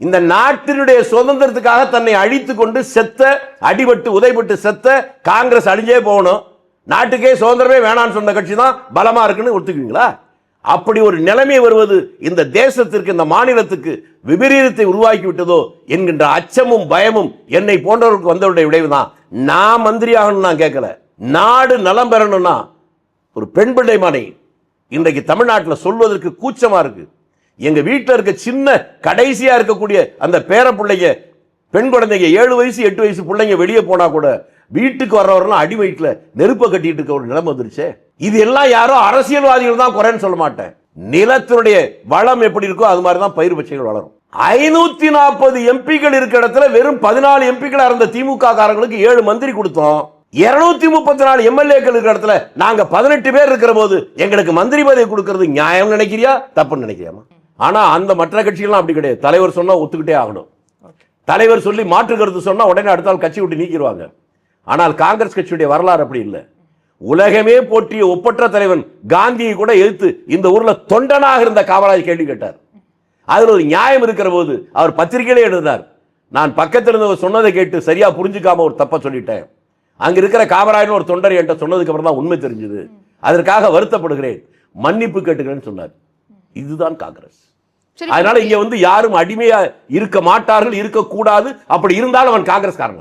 இந்த நாட்டினுடைய சுதந்திரத்துக்காக தன்னை அழித்து கொண்டு செத்த, அடிபட்டு உதைபட்டு செத்த காங்கிரஸ் அழிஞ்சே போகணும், நாட்டுக்கே சுதந்திரமே வேணான்னு சொன்ன கட்சி தான் பலமா இருக்குன்னு ஒத்துக்குவீங்களா? அப்படி ஒரு நிலைமை வருவது இந்த தேசத்திற்கு, இந்த மாநிலத்துக்கு விபரீதத்தை உருவாக்கி விட்டதோ என்கின்ற அச்சமும் பயமும் என்னை போன்றவருக்கு வந்தவருடைய விளைவுதான். நான் மந்திரி ஆகணும் நான் கேட்கல. நாடு நலம் பெறணும்னா ஒரு பெண் பிள்ளை மனை இன்றைக்கு தமிழ்நாட்டில் சொல்வதற்கு கூச்சமா இருக்கு. எங்க வீட்டில் இருக்க சின்ன கடைசியா இருக்கக்கூடிய அந்த பேர பிள்ளைங்க, பெண் குழந்தைங்க 7 வயசு 8 வயசு பிள்ளைங்க வெளியே போனா கூட வீட்டுக்கு வர்றவரெல்லாம் அடி வயிற்றுல நெருப்ப கட்டிட்டு இருக்க ஒரு நிலைமை வந்துருச்சு. இது எல்லாம் யாரோ அரசியல்வாதிகள் தான் குறைன்னு சொல்ல மாட்டேன். நிலத்தினுடைய வளம் எப்படி இருக்கோ அது மாதிரி தான் பயிர் பச்சைகள் வளரும். 540 எம்பிக்கள் இருக்கிற இடத்துல வெறும் 14 எம்பிக்கள் இருந்த திமுக காரங்களுக்கு 7 மந்திரி கொடுத்தோம். 234 எம்எல்ஏக்கள் இருக்கிற இடத்துல நாங்க 18 பேர் இருக்கிற போது எங்களுக்கு மந்திரி பதவி கொடுக்கிறது நியாயம் நினைக்கிறியா, தப்புன்னு நினைக்கிறியாமா? ஆனா அந்த மற்ற கட்சிகள்லாம் அப்படி கிடையாது. தலைவர் சொன்னா ஒத்துக்கிட்டே ஆகணும். தலைவர் சொல்லி மாற்று கருத்து சொன்னா உடனே அடுத்த நாள் கட்சி விட்டு நீக்கிடுவாங்க. ஆனால் காங்கிரஸ் கட்சியுடைய வரலாறு அப்படி இல்லை. உலகமே போற்றிய ஒப்பற்ற தலைவன் காந்தியை கூட எதிர்த்து இந்த ஊர்ல தொண்டனாக இருந்த காமராஜ் கேள்வி கேட்டார். அதுல ஒரு நியாயம் இருக்கிற போது அவர் பத்திரிகையிலே எழுதினார், நான் பக்கத்தில் இருந்தவர் சொன்னதை கேட்டு சரியா புரிஞ்சுக்காம ஒரு தப்ப சொல்லிட்டேன், அங்க இருக்கிற காமராஜன் ஒரு தொண்டர் என்கிட்ட சொன்னதுக்கு அப்புறம் தான் உண்மை தெரிஞ்சது, அதற்காக வருத்தப்படுகிறேன், மன்னிப்பு கேட்டுக்கிறேன்னு சொன்னார். இதுதான் காங்கிரஸ். அதனால இங்க யாரும் அடிமையா இருக்க மாட்டார்கள், இருக்கக்கூடாது. அப்படி இருந்தாலும் அவன் காங்கிரஸ் காரங்கள்.